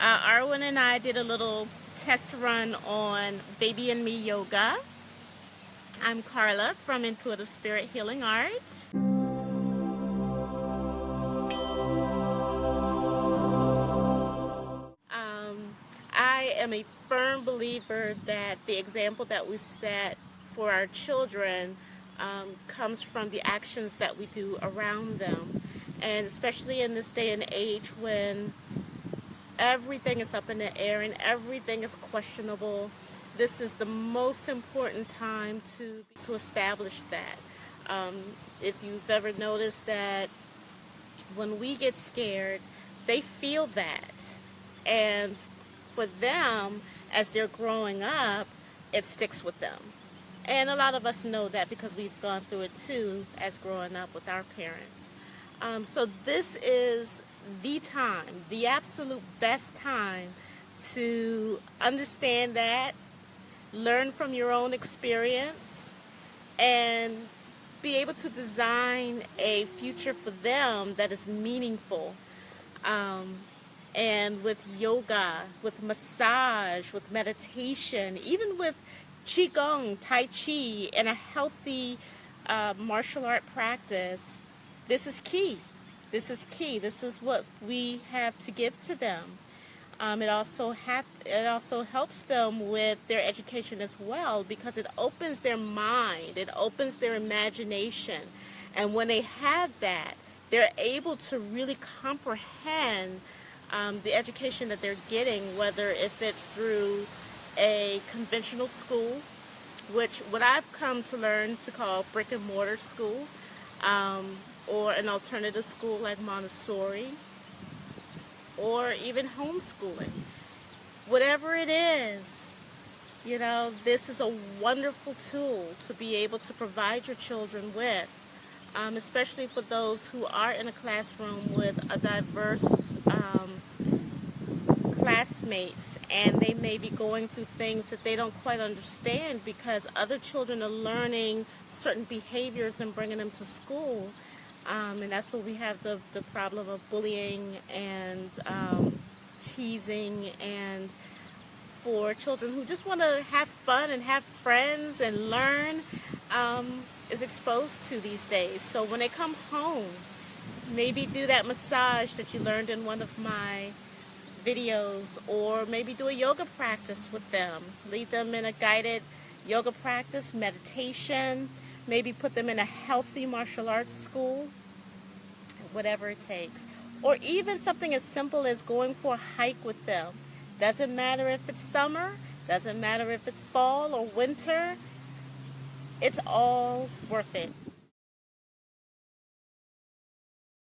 Arwen and I did a little test run on Baby and Me Yoga. I'm Carla from Intuitive Spirit Healing Arts. I am a firm believer that the example that we set for our children comes from the actions that we do around them. And especially in this day and age when everything is up in the air and everything is questionable, this is the most important time to establish that. If you've ever noticed that when we get scared, they feel that. And for them, as they're growing up, it sticks with them. And a lot of us know that because we've gone through it too as growing up with our parents. So this is the time, the absolute best time to understand that, learn from your own experience, and be able to design a future for them that is meaningful. And with yoga, with massage, with meditation, even with qigong, tai chi, and a healthy martial art practice, this is key. This is key. This is what we have to give to them. It also helps them with their education as well, because it opens their mind, it opens their imagination, and when they have that, they're able to really comprehend the education that they're getting, whether if it's through a conventional school, which what I've come to learn to call brick and mortar school, or an alternative school like Montessori, or even homeschooling. Whatever it is, this is a wonderful tool to be able to provide your children with, especially for those who are in a classroom with a diverse classmates, and they may be going through things that they don't quite understand because other children are learning certain behaviors and bringing them to school. And that's where we have the problem of bullying and teasing, and for children who just want to have fun and have friends and learn is exposed to these days. So when they come home, maybe do that massage that you learned in one of my videos, or maybe do a yoga practice with them. Lead them in a guided yoga practice, meditation, maybe put them in a healthy martial arts school, whatever it takes. Or even something as simple as going for a hike with them. Doesn't matter if it's summer, doesn't matter if it's fall or winter, it's all worth it.